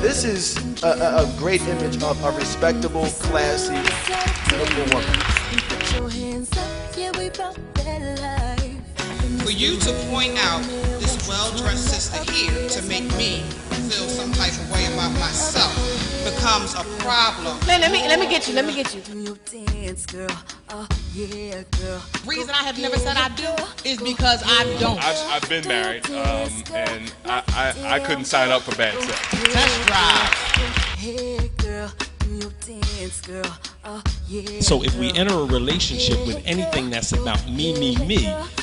This is a great image of a respectable, classy, beautiful woman. For you to point out this well-dressed sister here to make me feel some type of way about myself becomes a problem. Let me get you. Reason I have never said I do is because I don't. I've been married, and I couldn't sign up for bad sex. Test drive. So if we enter a relationship with anything that's about me,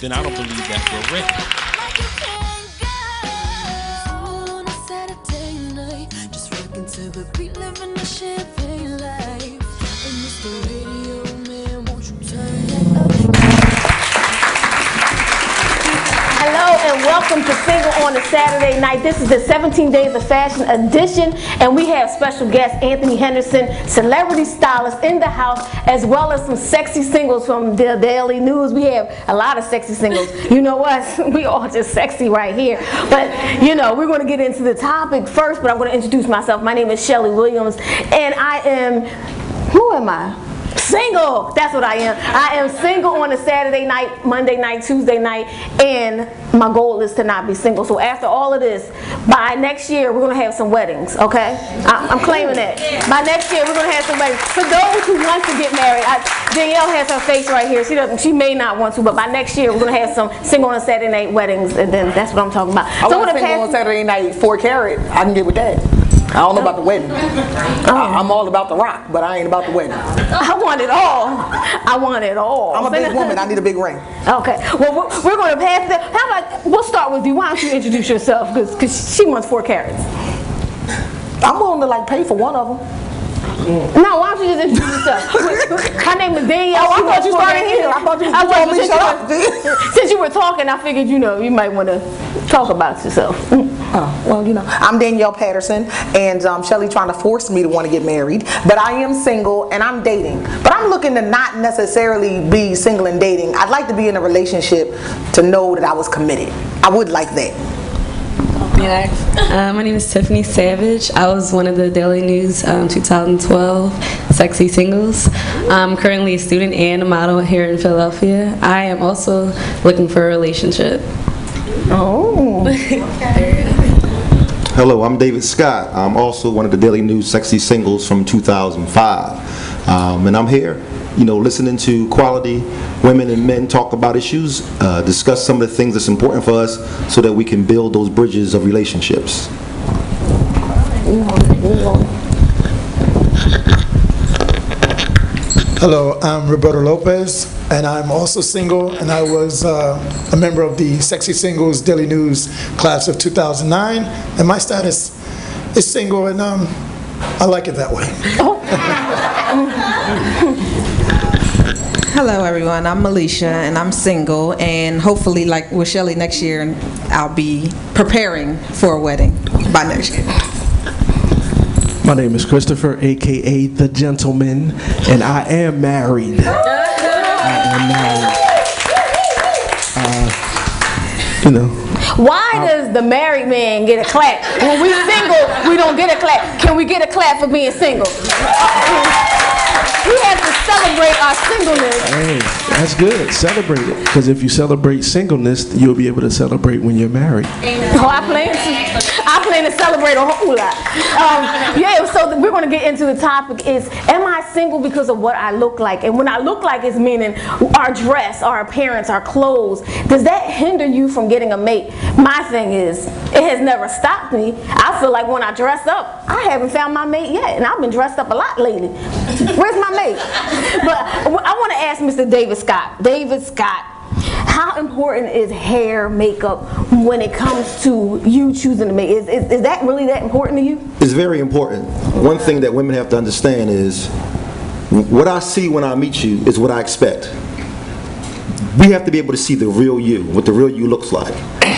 then I don't believe that we're ready. Hello and welcome to Single on a Saturday Night. This is the 17 Days of Fashion edition, and we have special guest Anthony Henderson, celebrity stylist in the house, as well as some sexy singles from the Daily News. We have a lot of sexy singles. You know us, we all just sexy right here. But you know, we're going to get into the topic first, but I'm going to introduce myself. My name is Shelly Williams, and I am, who am I? Single. That's what I am. I am single on a Saturday night, Monday night, Tuesday night, and my goal is to not be single. So after all of this, by next year, we're going to have some weddings, okay? I'm claiming that. By next year, we're going to have some weddings. For those who want to get married, Danielle has her face right here. She may not want to, but by next year, we're going to have some single on a Saturday night weddings, and then that's what I'm talking about. I want single on Saturday night, 4 carat. I can get with that. I don't know about the wedding. I'm all about the rock, but I ain't about the wedding. I want it all. I want it all. I'm a big woman. I need a big ring. Okay. Well, we're going to pass that. How about we'll start with you. Why don't you introduce yourself? Because she wants 4 carats. I'm willing to pay for one of them. No, why don't you just introduce yourself? Her name is Danielle. Oh, I thought you started here. I thought you told me shut up. Since you were talking, I figured you might want to talk about yourself. Oh, well, I'm Danielle Patterson, and Shelly trying to force me to want to get married, but I am single and I'm dating. But I'm looking to not necessarily be single and dating. I'd like to be in a relationship to know that I was committed. I would like that. My name is Tiffany Savage. I was one of the Daily News 2012 Sexy Singles. I'm currently a student and a model here in Philadelphia. I am also looking for a relationship. Oh. Hello, I'm David Scott. I'm also one of the Daily News Sexy Singles from 2005. And I'm here, listening to quality women and men talk about issues, discuss some of the things that's important for us so that we can build those bridges of relationships. Hello, I'm Roberto Lopez, and I'm also single, and I was a member of the Sexy Singles Daily News class of 2009, and my status is single, and I like it that way. Hello everyone, I'm Melisha and I'm single, and hopefully like with Shelly next year I'll be preparing for a wedding by next year. My name is Christopher, aka The Gentleman, and I am married. Why does the married man get a clap? When we single, we don't get a clap. Can we get a clap for being single? We have to celebrate our singleness. Hey, that's good. Celebrate it. Because if you celebrate singleness, you'll be able to celebrate when you're married. Oh, I plan to celebrate a whole lot. So we're going to get into the topic is, am I single because of what I look like? And when I look like is meaning our dress, our appearance, our clothes. Does that hinder you from getting a mate? My thing is, it has never stopped me. I feel like when I dress up, I haven't found my mate yet. And I've been dressed up a lot lately. Where's my mate? But I want to ask Mr. David Scott. David Scott, how important is hair, makeup when it comes to you choosing a mate? Is that really that important to you? It's very important. One thing that women have to understand is what I see when I meet you is what I expect. We have to be able to see the real you, what the real you looks like.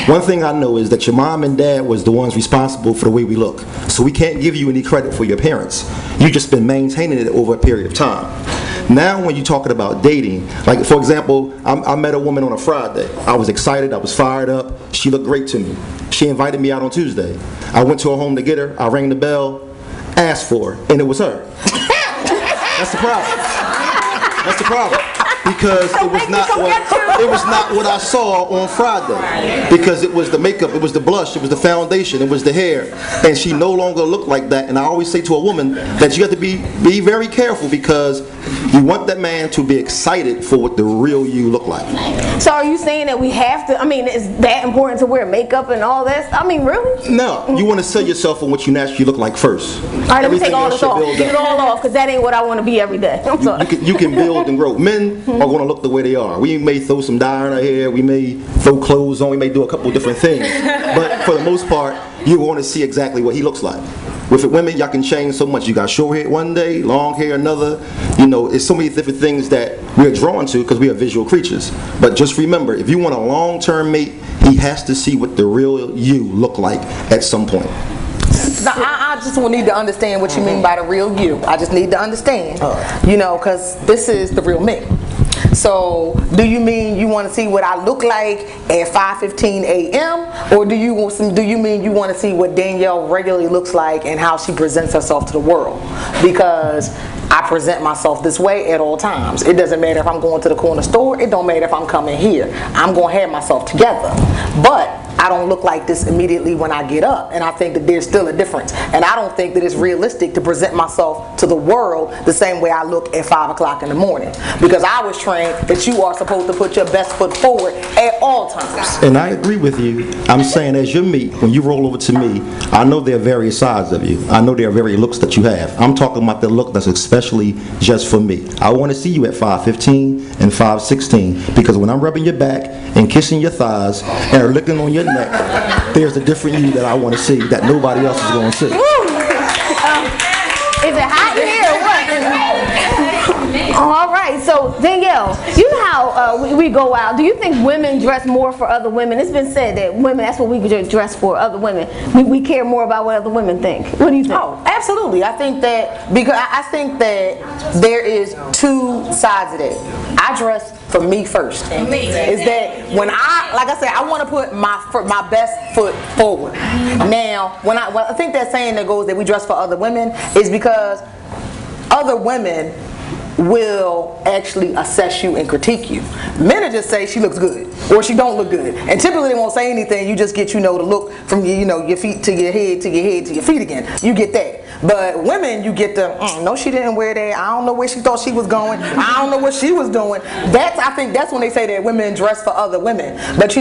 One thing I know is that your mom and dad was the ones responsible for the way we look. So we can't give you any credit for your appearance. You've just been maintaining it over a period of time. Now when you're talking about dating, like for example, I met a woman on a Friday. I was excited, I was fired up, she looked great to me. She invited me out on Tuesday. I went to her home to get her, I rang the bell, asked for her, and it was her. That's the problem. That's the problem. Because it was not what I saw on Friday. Because it was the makeup, it was the blush, it was the foundation, it was the hair, and she no longer looked like that. And I always say to a woman that you have to be very careful, because you want that man to be excited for what the real you look like. So are you saying that we have to? I mean, is that important to wear makeup and all that? I mean, really? No, you want to sell yourself on what you naturally look like first. All right, let me take all this off. Get it all off, because that ain't what I want to be every day. I'm sorry. You can build and grow. Men are going to look the way they are. We may throw some dye in our hair, we may throw clothes on, we may do a couple of different things. But for the most part, you want to see exactly what he looks like. With women, y'all can change so much. You got short hair one day, long hair another. You know, it's so many different things that we're drawn to because we are visual creatures. But just remember, if you want a long-term mate, he has to see what the real you look like at some point. Now, I just need to understand what you mean by the real you. I just need to understand, you know, because this is the real me. So, do you mean you want to see what I look like at 5:15 a.m. or do you mean you want to see what Danielle regularly looks like and how she presents herself to the world? Because I present myself this way at all times. It doesn't matter if I'm going to the corner store. It don't matter if I'm coming here. I'm going to have myself together. But I don't look like this immediately when I get up, and I think that there's still a difference. And I don't think that it's realistic to present myself to the world the same way I look at 5 o'clock in the morning, because I was trained that you are supposed to put your best foot forward at all times. And I agree with you. I'm saying as your meet, when you roll over to me, I know there are various sides of you. I know there are various looks that you have. I'm talking about the look that's especially just for me. I want to see you at 5:15 and 5:16, because when I'm rubbing your back and kissing your thighs and licking on your neck, there's a different you that I want to see that nobody else is going to see. Is it hot in here or what? All right, so Danielle, you know how we go out. Do you think women dress more for other women? It's been said that women, that's what we dress for, other women. We care more about what other women think. What do you think? Oh, absolutely. I think that, because I think that there is two sides of that. I dress for me first. Is that when like I said, I want to put my best foot forward. Now, when I think that saying that goes that we dress for other women is because other women will actually assess you and critique you. Men will just say she looks good or she don't look good, and typically they won't say anything. You just get the look from your feet to your head to your head to your feet again. You get that. But women, you get the no, she didn't wear that. I don't know where she thought she was going. I don't know what she was doing. I think that's when they say that women dress for other women. But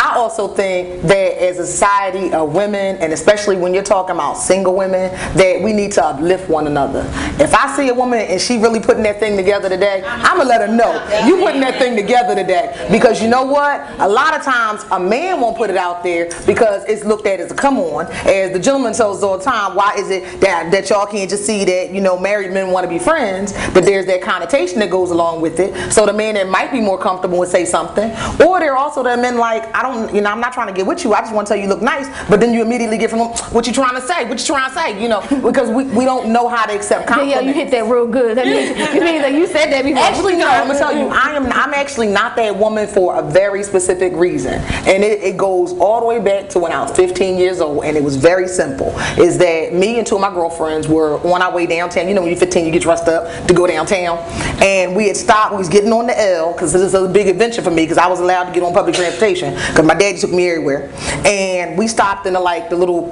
I also think that as a society of women, and especially when you're talking about single women, that we need to uplift one another. If I see a woman and she really putting that thing together today, I'm going to let her know, you putting that thing together today. Because you know what? A lot of times a man won't put it out there because it's looked at as a come on. As the gentleman tells all the time, why is it that y'all can't just see that, married men want to be friends, but there's that connotation that goes along with it. So the man that might be more comfortable would say something. Or there are also the men like, I'm not trying to get with you, I just want to tell you look nice, but then you immediately get from them, what you trying to say, because we don't know how to accept compliments. Yeah, you hit that real good. That means that you said that before. Actually, no, I'm going to tell you, I'm actually not that woman for a very specific reason. And it goes all the way back to when I was 15 years old, and it was very simple. Is that me and two of my girlfriends were on our way downtown. When you're 15, you get dressed up to go downtown. And we had stopped, we was getting on the L, because this is a big adventure for me, because I was allowed to get on public transportation, because my daddy took me everywhere. And we stopped in the little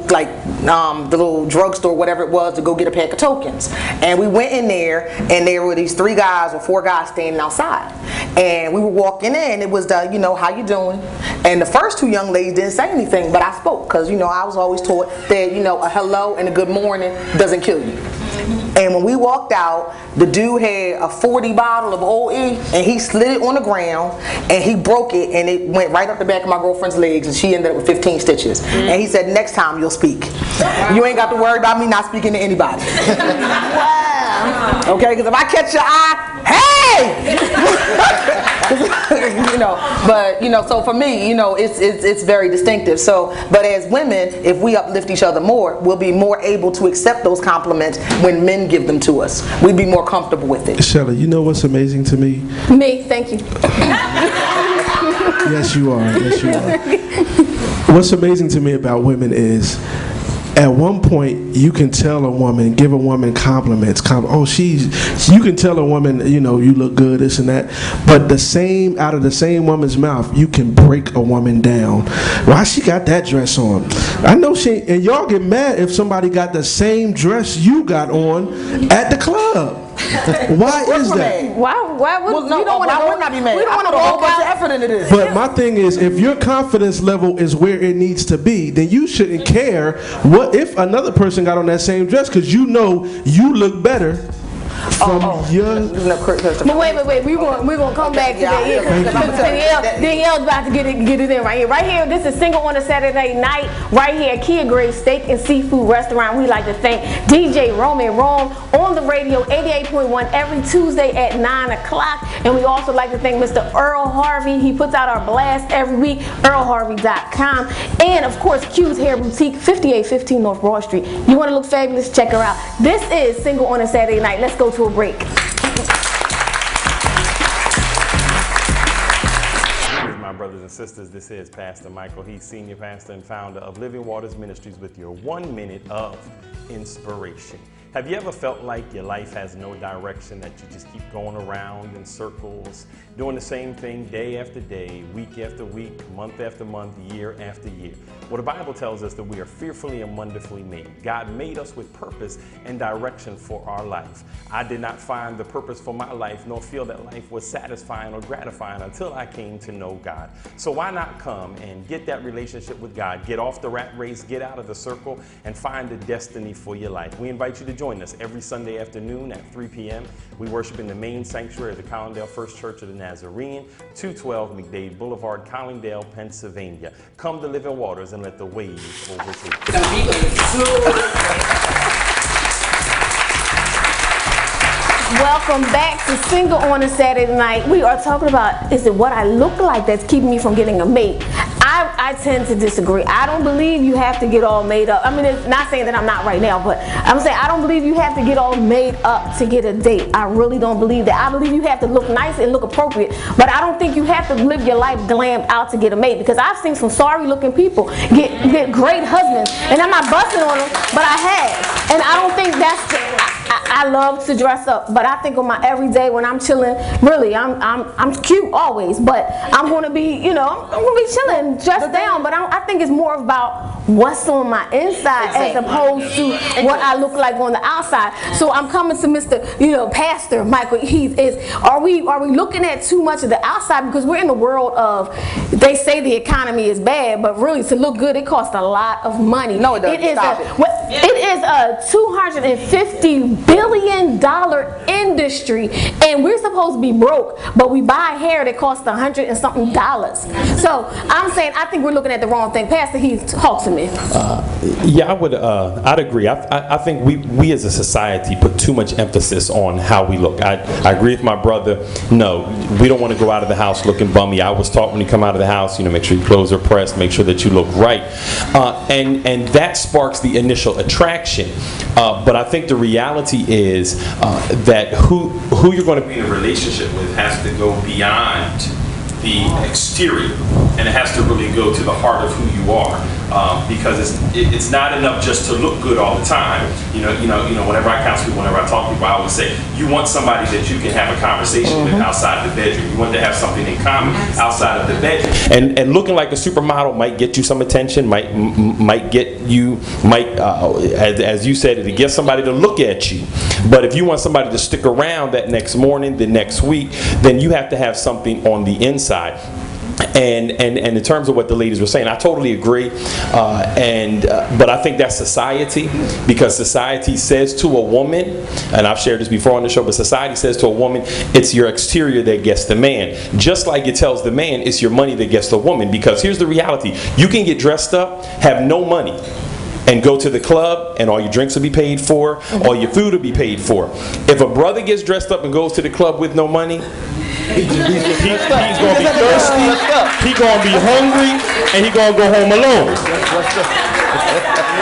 drugstore, whatever it was, to go get a pack of tokens. And we went in there, and there were these 3 guys or 4 guys standing outside. And we were walking in, it was the, how you doing? And the first 2 young ladies didn't say anything, but I spoke, because, I was always taught that, a hello and a good morning doesn't kill you. And when we walked out, the dude had a 40 bottle of OE, and he slid it on the ground, and he broke it, and it went right up the back of my girlfriend's legs, and she ended up with 15 stitches. And he said, next time you'll speak. You ain't got to worry about me not speaking to anybody. Wow. Okay, because if I catch your eye, hey! hey. So for me, it's very distinctive. So, but as women, if we uplift each other more, we'll be more able to accept those compliments when men give them to us. We'd be more comfortable with it. Shelly, you know what's amazing to me? Me, thank you. Yes, you are. Yes, you are. What's amazing to me about women is, at one point, you can tell a woman, give a woman compliments. You can tell a woman, you look good, this and that. But out of the same woman's mouth, you can break a woman down. Why she got that dress on? I know and y'all get mad if somebody got the same dress you got on at the club. Why is that? Why would we don't want to not be mad? We don't want to put a whole bunch of out. effort into this. But my thing is, if your confidence level is where it needs to be, then you shouldn't care what if another person got on that same dress, because you look better from your. But wait. We're gonna come back to that. Danielle's about to get it in right here. Right here, this is Single on a Saturday Night. Right here at Kia Grave Steak and Seafood Restaurant. We like to thank DJ Roman Rome on the radio 88.1 every Tuesday at 9 o'clock. And we also like to thank Mr. Earl Harvey. He puts out our blast every week. EarlHarvey.com. And of course, Q's Hair Boutique, 5815 North Broad Street. You want to look fabulous? Check her out. This is Single on a Saturday Night. Let's go to a break. My brothers and sisters, this is Pastor Michael. He's senior pastor and founder of Living Waters Ministries with your 1 minute of inspiration. Have you ever felt like your life has no direction, that you just keep going around in circles, doing the same thing day after day, week after week, month after month, year after year? Well, the Bible tells us that we are fearfully and wonderfully made. God made us with purpose and direction for our life. I did not find the purpose for my life, nor feel that life was satisfying or gratifying until I came to know God. So why not come and get that relationship with God, get off the rat race, get out of the circle, and find the destiny for your life? We invite you to join us every Sunday afternoon at 3 p.m. We worship in the main sanctuary of the Collingdale First Church of the Nazarene, 212 McDade Boulevard, Collingdale, Pennsylvania. Come to Living Waters and let the waves overtake you. Welcome back to Single on a Saturday Night. We are talking about, is it what I look like that's keeping me from getting a mate? I tend to disagree. I don't believe you have to get all made up. I mean, it's not saying that I'm not right now, but I'm saying I don't believe you have to get all made up to get a date. I really don't believe that. I believe you have to look nice and look appropriate, but I don't think you have to live your life glammed out to get a mate, because I've seen some sorry looking people get great husbands, and I'm not busting on them, but I have. And I don't think that's I love to dress up, but I think on my everyday when I'm chilling, really, I'm cute always, but I'm gonna be, I'm gonna be chilling, dressed down. But I think it's more about what's on my inside as opposed to what I look like on the outside. So I'm coming to Mr. Pastor Michael. Are we looking at too much of the outside, because we're in the world of, they say the economy is bad, but really to look good it costs a lot of money. No, it doesn't. It is a $250 billion industry, and we're supposed to be broke, but we buy hair that costs $100 and something. So I'm saying I think we're looking at the wrong thing. Pastor, he talks to me. Yeah, I'd agree. I think we as a society put too much emphasis on how we look. I agree with my brother. No, we don't want to go out of the house looking bummy. I was taught when you come out of the house, make sure your clothes are pressed, make sure that you look right, and that sparks the initial attraction. But I think the reality is that who you're going to be in a relationship with has to go beyond the exterior, and it has to really go to the heart of who you are, because it's not enough just to look good all the time. Whenever I counsel people, whenever I talk to people, I always say you want somebody that you can have a conversation with outside the bedroom. You want to have something in common outside of the bedroom. And looking like a supermodel might get you some attention, might get you, as you said, it gets somebody to look at you. But if you want somebody to stick around that next morning, the next week, then you have to have something on the inside. And in terms of what the ladies were saying, I totally agree. But I think that's society, because society says to a woman, and I've shared this before on the show, but society says to a woman, it's your exterior that gets the man. Just like it tells the man, it's your money that gets the woman. Because here's the reality: you can get dressed up, have no money, and go to the club, and all your drinks will be paid for, all your food will be paid for. If a brother gets dressed up and goes to the club with no money, he's going to be thirsty, he's going to be hungry, and he's going to go home alone.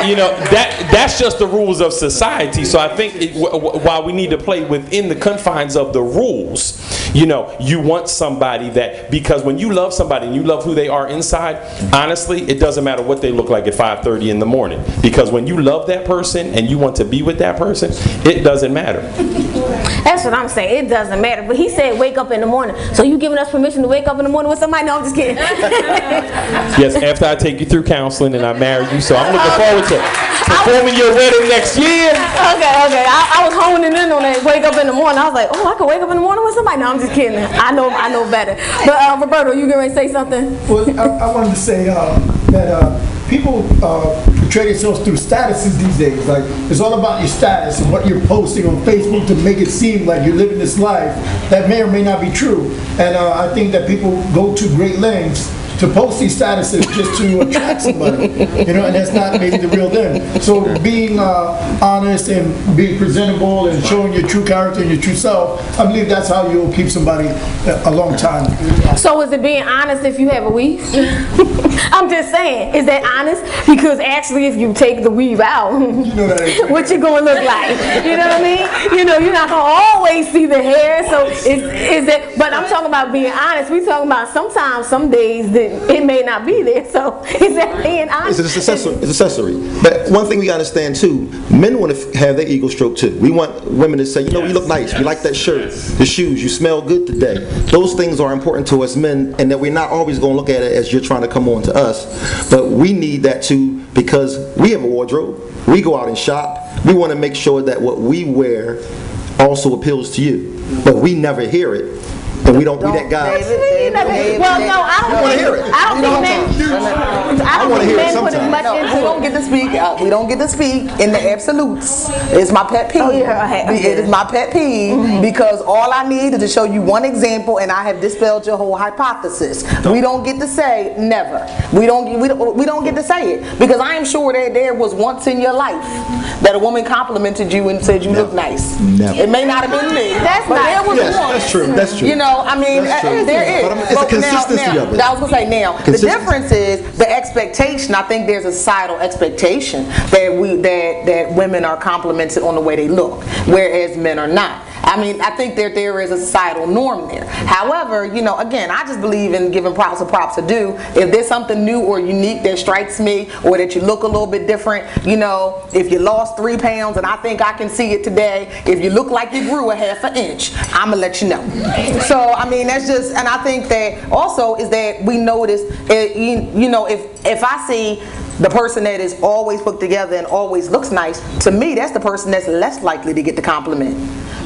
You know, that's just the rules of society. So I think while we need to play within the confines of the rules, you know, you want somebody that, because when you love somebody and you love who they are inside, honestly, it doesn't matter what they look like at 5:30 in the morning. Because when you love that person and you want to be with that person, it doesn't matter. That's what I'm saying. It doesn't matter. But he said wake up in the morning. So you giving us permission to wake up in the morning with somebody? No, I'm just kidding. Yes, after I take you through counseling and I marry you. So I'm looking forward to performing your wedding next year. Okay. I was honing in on that wake up in the morning. I was like, oh, I can wake up in the morning with somebody? No, I'm just kidding. I know better. But Roberto, you getting ready to say something? Well, I wanted to say that people portray themselves through statuses these days. Like, it's all about your status and what you're posting on Facebook to make it seem like you're living this life that may or may not be true. And I think that people go to great lengths to post these statuses just to attract somebody, you know, and that's not maybe the real them. So being honest and being presentable and showing your true character and your true self, I believe that's how you'll keep somebody a long time. So is it being honest if you have a weave? I'm just saying, is that honest? Because actually, if you take the weave out, what you gonna look like? You know what I mean? You know, you're not gonna always see the hair. So is that? But I'm talking about being honest. We talking about sometimes, some days that it may not be there. So is that being honest? It's accessory. But one thing we gotta understand too, men want to have their ego stroked too. We want women to say, you know, you look nice. We like that shirt, the shoes. You smell good today. Those things are important to us men, and that we're not always gonna look at it as you're trying to come on to us. But we need that too, because we have a wardrobe. We go out and shop. We want to make sure that what we wear also appeals to you. But we never hear it. And we don't be that guy. Well, no, I don't want to hear it. I don't think men put as much into it. We don't get to speak. We don't get to speak in the absolutes. It's my pet peeve. It is my pet peeve because all I need is to show you one example, and I have dispelled your whole hypothesis. We don't get to say never. We don't get to say it because I am sure that there was once in your life that a woman complimented you and said you look nice. Never. It may not have been me, but there was one. That's true. That's true. You know, I mean, there is. But it's a consistency of it. I was going to say now, the difference is the expectation. I think there's a societal expectation that women are complimented on the way they look, whereas men are not. I mean, I think that there is a societal norm there. However, you know, again, I just believe in giving props to do. If there's something new or unique that strikes me, or that you look a little bit different, you know, if you lost 3 pounds and I think I can see it today, if you look like you grew a ½ an inch, I'm gonna let you know. So, I mean, that's just, and I think that also is that we notice, you know, if I see the person that is always put together and always looks nice, to me, that's the person that's less likely to get the compliment.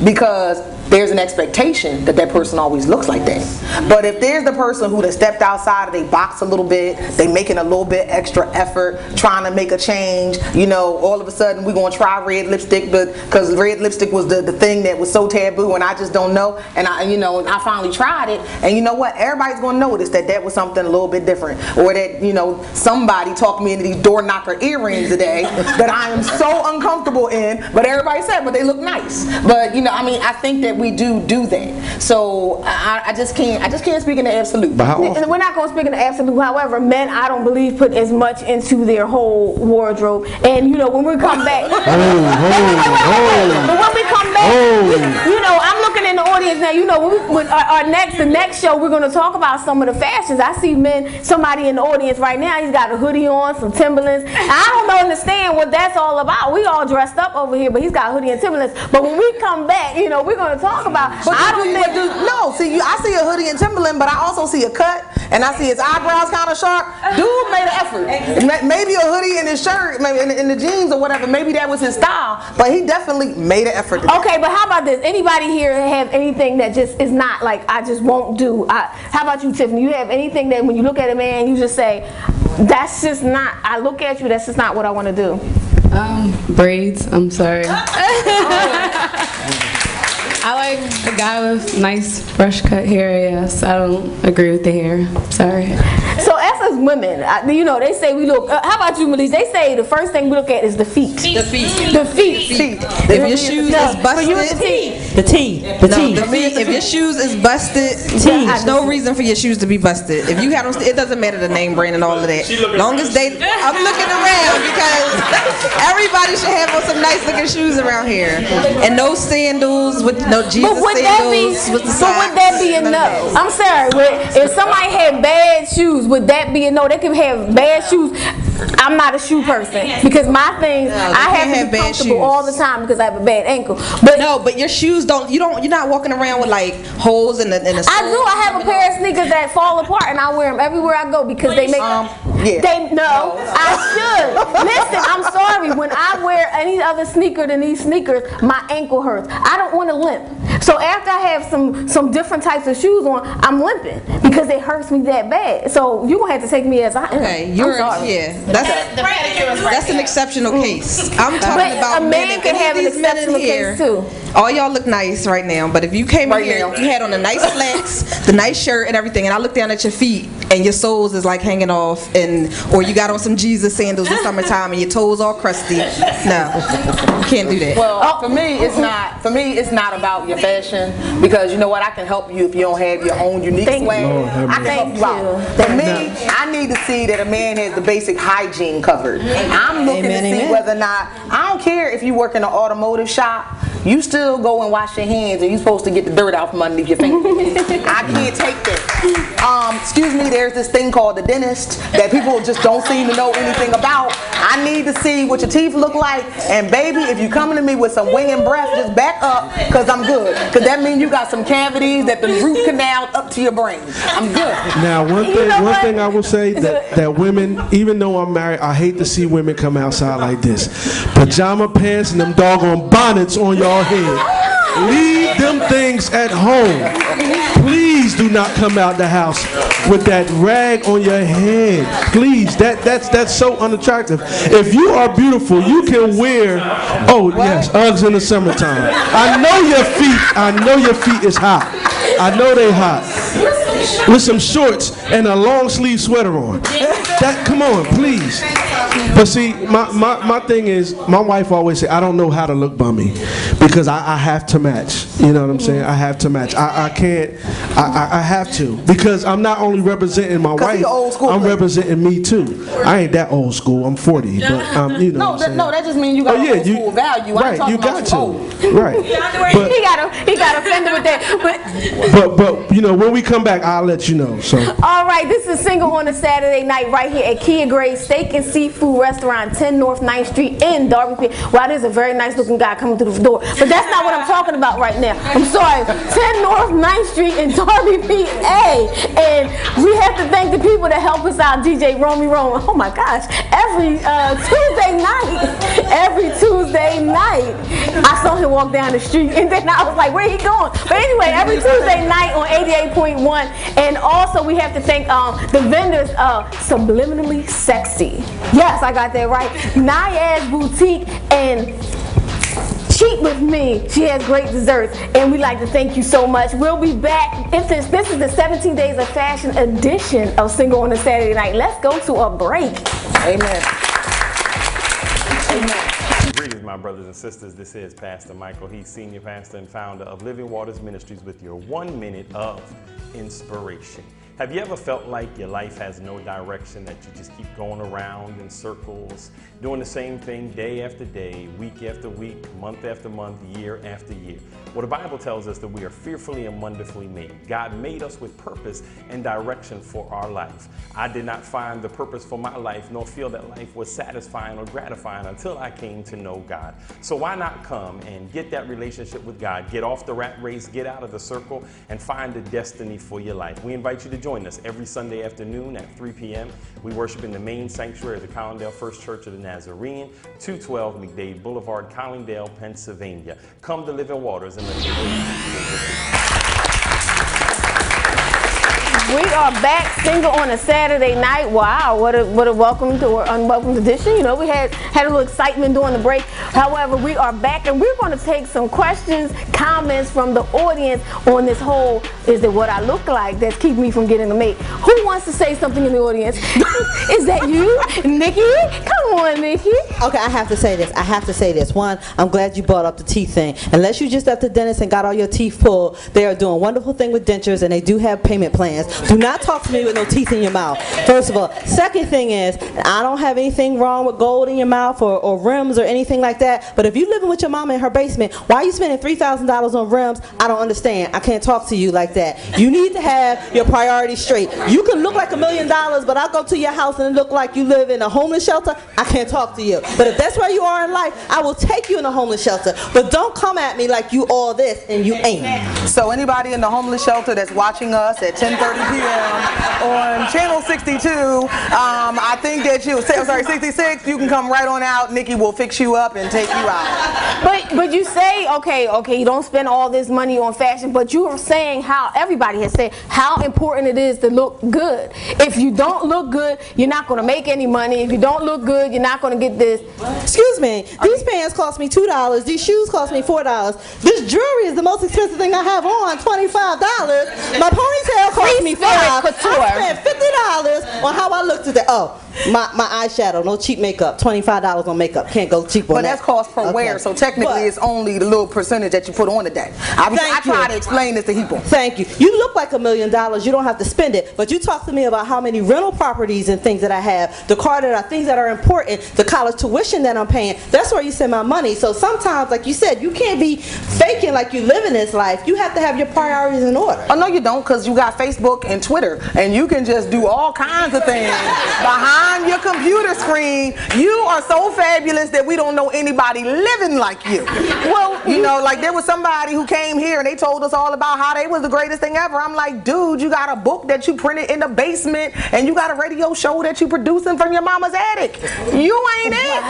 Because there's an expectation that that person always looks like that. But if there's the person who has stepped outside of their box a little bit, they making a little bit extra effort, trying to make a change, you know, all of a sudden we're going to try red lipstick, but because red lipstick was the thing that was so taboo and I just don't know, and I finally tried it, and you know what, everybody's going to notice that was something a little bit different, or that, you know, somebody talked me into these door knocker earrings today that I am so uncomfortable in, but everybody said, but they look nice. But, you know, I mean, I think that we do that. So I just can't speak in the absolute. And we're not going to speak in the absolute. However, men, I don't believe, put as much into their whole wardrobe. And you know, when we come back, but when we come back, you know, I'm looking in the audience now. You know, the next show, we're going to talk about some of the fashions. I see somebody in the audience right now. He's got a hoodie on, some Timberlands. I don't understand what that's all about. We all dressed up over here, but he's got a hoodie and Timberlands. But when we come back, you know, we're going to talk about. I see a hoodie and Timberland, but I also see a cut, and I see his eyebrows kind of sharp. Dude made an effort. Maybe a hoodie and his shirt, maybe in the jeans or whatever. Maybe that was his style, but he definitely made an effort. Okay, but how about this? Anybody here have anything that just is not like I just won't do? How about you, Tiffany? You have anything that when you look at a man, you just say, that's just not. I look at you, that's just not what I want to do. Braids. I'm sorry. I like a guy with nice, fresh cut hair. Yes, I don't agree with the hair. Sorry. So as women, you know, they say we look. How about you, Melise? They say the first thing we look at is the feet. The feet. The feet. If your shoes is busted, the T. If your shoes is busted, there's no reason for your shoes to be busted. If you had them, it doesn't matter the name brand and all of that. Long as I'm looking around because everybody should have on some nice looking shoes around here, and no sandals with no Jesus sandals with the socks. But would that be a no? I'm sorry. If somebody had bad shoes, would that be a no? They could have bad shoes. I'm not a shoe person because my things I have to be comfortable all the time because I have a bad ankle. But no, but your shoes you're not walking around with like holes in the sole. I have a pair of sneakers that fall apart and I wear them everywhere I go because they make I should. Listen, I'm sorry. When I wear any other sneaker than these sneakers, my ankle hurts. I don't want to limp. So after I have some different types of shoes on, I'm limping because it hurts me that bad. So you're gonna have to take me as I am. Okay, you're that's an exceptional case. I'm talking about a man can have an exceptional case too. All y'all look nice right now, but if you came in here, you had on the nice slacks, the nice shirt and everything, and I look down at your feet and your soles is like hanging off, or you got on some Jesus sandals in summertime and your toes all crusty. No, you can't do that. Well, for me, it's not. For me, it's not about your fashion because you know what? I can help you if you don't have your own unique swag. I can help you out. For me, I need to see that a man has the basic hygiene covered. I'm looking to see whether or not. I don't care if you work in an automotive shop. You still go and wash your hands, and you're supposed to get the dirt out from underneath your fingers. I can't take that. Excuse me, there's this thing called the dentist that people just don't seem to know anything about. I need to see what your teeth look like, and baby, if you coming to me with some winging breath, just back up, because I'm good. Because that means you got some cavities that the root canal up to your brain. I'm good. Now, one thing I will say that women, even though I'm married, I hate to see women come outside like this. Pajama pants and them doggone bonnets on your head. Leave them things at home. Please do not come out the house with that rag on your head. Please, that's so unattractive. If you are beautiful, you can wear Uggs in the summertime. I know your feet is hot. I know they hot. With some shorts and a long sleeve sweater on. Come on, please. But see, my thing is, my wife always say, I don't know how to look bummy because I have to match. You know what I'm saying? I have to match. I can't. I have to because I'm not only representing my wife. I'm representing me too. I ain't that old school. I'm 40, but you know. No, that just means you got old school value. Right, you got to. Right. But, he got offended with that. But you know, when we come back, I'll let you know. So. All right, this is Single on a Saturday Night right here at Kia Gray Steak and Seafood Restaurant, 10 North 9th Street in Darby. Wow, there's a very nice looking guy coming through the door. But that's not what I'm talking about right now. I'm sorry. 10 North 9th Street in Darby, PA. And we have to thank the people that help us out. DJ Romy Rome. Oh my gosh. Every Tuesday night, I saw him walk down the street and then I was like, where he going? But anyway, every Tuesday night on 88.1. And also we have to thank the vendors of Subliminally Sexy. Yes, I got that right. Nayaz Boutique and Cheat With Me. She has great desserts, and we'd like to thank you so much. We'll be back. This is the 17 Days of Fashion edition of Single on a Saturday Night. Let's go to a break. Amen. Greetings, my brothers and sisters. This is Pastor Michael. He's senior pastor and founder of Living Waters Ministries with your 1 minute of inspiration. Have you ever felt like your life has no direction, that you just keep going around in circles, doing the same thing day after day, week after week, month after month, year after year? Well, the Bible tells us that we are fearfully and wonderfully made. God made us with purpose and direction for our life. I did not find the purpose for my life, nor feel that life was satisfying or gratifying until I came to know God. So why not come and get that relationship with God, get off the rat race, get out of the circle, and find the destiny for your life? We invite you to join us every Sunday afternoon at 3 p.m. We worship in the main sanctuary of the Collindale First Church of the Nazarene, 212 McDade Boulevard, Collindale, Pennsylvania. Come to Living Waters and let the Lord be with you. We are back, single on a Saturday night. Wow, what a welcomed or unwelcomed edition. You know, we had a little excitement during the break. However, we are back, and we're going to take some questions, comments from the audience on this whole, is it what I look like that's keeping me from getting a mate? Who wants to say something in the audience? Is that you, Nikki? Come on, Nikki. Okay, I have to say this. One, I'm glad you brought up the teeth thing. Unless you just at the dentist and got all your teeth pulled, they are doing a wonderful thing with dentures, and they do have payment plans. Do not talk to me with no teeth in your mouth, first of all. Second thing is, I don't have anything wrong with gold in your mouth or rims or anything like that, but if you're living with your mama in her basement, why are you spending $3,000 on rims? I don't understand. I can't talk to you like that. You need to have your priorities straight. You can look like $1 million, but I'll go to your house and it look like you live in a homeless shelter. I can't talk to you. But if that's where you are in life, I will take you in a homeless shelter. But don't come at me like you all this and you ain't. So anybody in the homeless shelter that's watching us at 10:30 p.m. on channel 62, I think that you, 66, you can come right on out. Nikki will fix you up and take you out. But you say, okay, you don't spend all this money on fashion, but you are saying how everybody has said how important it is to look good. If you don't look good, you're not going to make any money. If you don't look good, you're not going to get this. Excuse me, these pants cost me $2. These shoes cost me $4. This jewelry is the most expensive thing I have on, $25. My ponytail cost me $5. I spent $50 on how I looked today. Oh, my eyeshadow, no cheap makeup, $25 on makeup. Can't go cheap on that. But that's cost per wear, so technically it's only the little percentage that you put on the day. I try to explain this to people. Thank you. You look like $1 million. You don't have to spend it, but you talk to me about how many rental properties and things that I have, the car that are things that are important, the college tuition that I'm paying. That's where you send my money. So sometimes, like you said, you can't be faking like you living this life. You have to have your priorities in order. Oh no, you don't, because you got Facebook and Twitter, and you can just do all kinds of things behind your computer screen. You are so fabulous that we don't know anybody living like you. Well, you know, like there was somebody who came here and they told us all about how they was the greatest thing ever. I'm like, dude, you got a book that you printed in the basement, and you got a radio show that you producing from your mama's attic. You ain't it.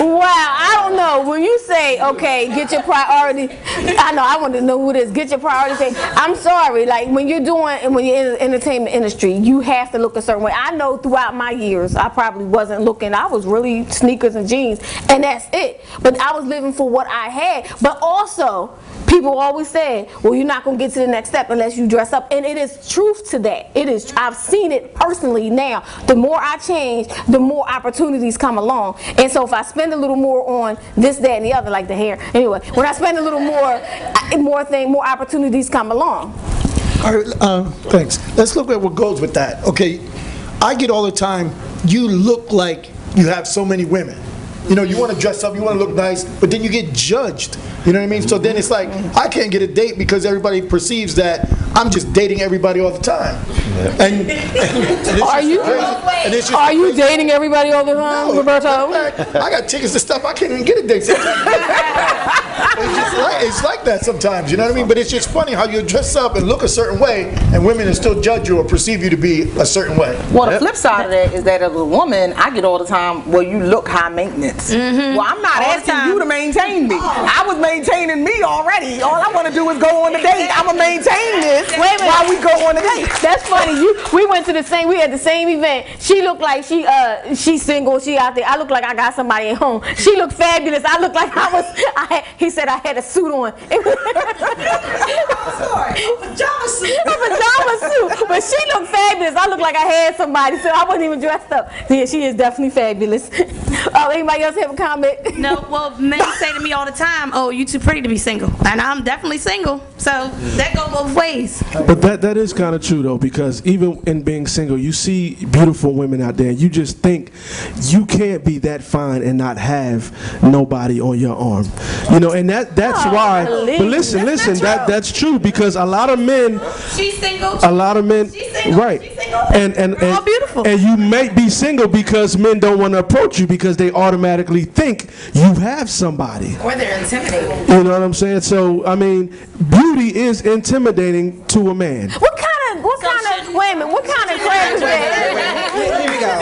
Wow, I don't know. When you say, okay, get your priority, I know, I want to know who it is. Get your priority. Say, I'm sorry, like when you're in the entertainment industry, you have to look a certain way. I know throughout my years, I probably wasn't looking. I was really sneakers and jeans, and that's it. But I was living for what I had. But also, people always say, well, you're not going to get to the next step unless you dress up. And it is truth to that. It is. I've seen it personally now. The more I change, the more opportunities come along. And so if I spend a little more on this, that, and the other, like the hair. Anyway, when I spend a little more opportunities come along. All right, thanks. Let's look at what goes with that. Okay, I get all the time, you look like you have so many women. You know, you want to dress up, you want to look nice, but then you get judged. You know what I mean? So then it's like, I can't get a date because everybody perceives that I'm just dating everybody all the time. And are you dating everybody all the time, no, Roberto? I got tickets to stuff I can't even get a date sometimes. It's like that sometimes, you know what I mean? But it's just funny how you dress up and look a certain way, and women will still judge you or perceive you to be a certain way. Well, the flip side of that is that as a woman, I get all the time, well, you look high maintenance. Well, I'm not asking you to maintain me. I was maintaining me already. All I want to do is go on a date. I'm going to maintain this while we go on a date. That's funny. We went to we had the same event. She looked like she's single, she out there. I look like I got somebody at home. She looked fabulous. I looked like he said I had a suit on. A pajama suit. But she looked fabulous. I looked like I had somebody, so I wasn't even dressed up. Yeah, she is definitely fabulous. Anybody else have a comment? No, well, men say to me all the time, oh, you too pretty to be single. And I'm definitely single. So that goes both ways. But that is kind of true, though, because even in being single, you see beautiful women out there, and you just think you can't be that fine and not have nobody on your arm. You know, and that's why. But listen, that's true, because a lot of men. She's single. A lot of men. She's single. Right. She's single. And all beautiful. And you may be single because men don't want to approach you because they automatically think you have somebody. Or they're intimidated. You know what I'm saying? So, I mean, beauty is intimidating to a man. What kind of crazy is that? Here we go.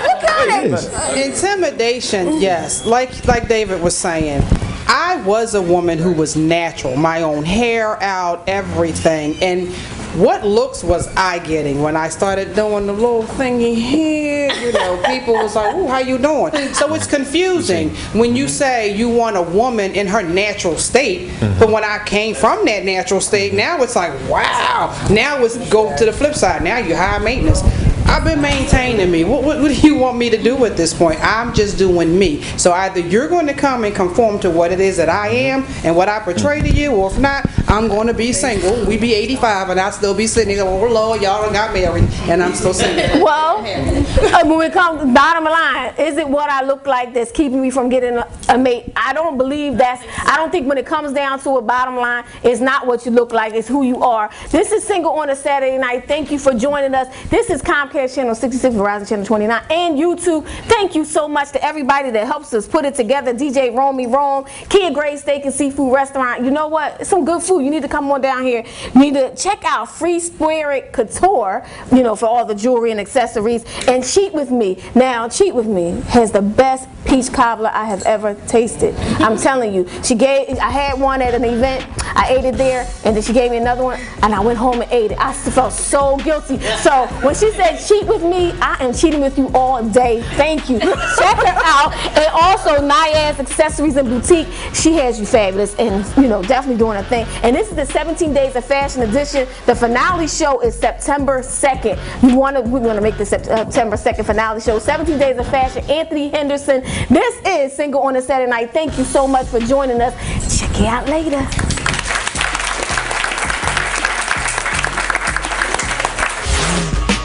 What kind of intimidation? Yes, like David was saying. I was a woman who was natural, my own hair out, everything, and what looks was I getting when I started doing the little thingy here? You know, people was like, "Ooh, how you doing?" So it's confusing when you say you want a woman in her natural state, but when I came from that natural state, now it's like, wow. Now it's go to the flip side. Now you're high maintenance. I've been maintaining me. What do you want me to do at this point? I'm just doing me. So either you're going to come and conform to what it is that I am and what I portray to you, or if not, I'm going to be single. We be 85 and I'll still be sitting there, oh Lord, y'all done got married and I'm still single. Well, when it comes, bottom line, is it what I look like that's keeping me from getting a mate? I don't believe I don't think when it comes down to a bottom line, it's not what you look like, it's who you are. This is Single on a Saturday Night. Thank you for joining us. This is Comcast Channel 66, Verizon Channel 29, and YouTube. Thank you so much to everybody that helps us put it together. DJ Romy Rome, Kid Grey Steak and Seafood Restaurant. You know what? It's some good food. You need to come on down here. You need to check out Free Spirit Couture, you know, for all the jewelry and accessories. And Cheat With Me. Now, Cheat With Me has the best peach cobbler I have ever tasted. I'm telling you. I had one at an event. I ate it there, and then she gave me another one, and I went home and ate it. I felt so guilty. So when she said cheat with me, I am cheating with you all day. Thank you. Check her out. And also Nayaz Accessories and Boutique. She has you fabulous and, you know, definitely doing a thing. And this is the 17 Days of Fashion edition. The finale show is September 2nd. We want to make the September 2nd finale show. 17 Days of Fashion. Anthony Henderson. This is Single on a Saturday Night. Thank you so much for joining us. Check it out later.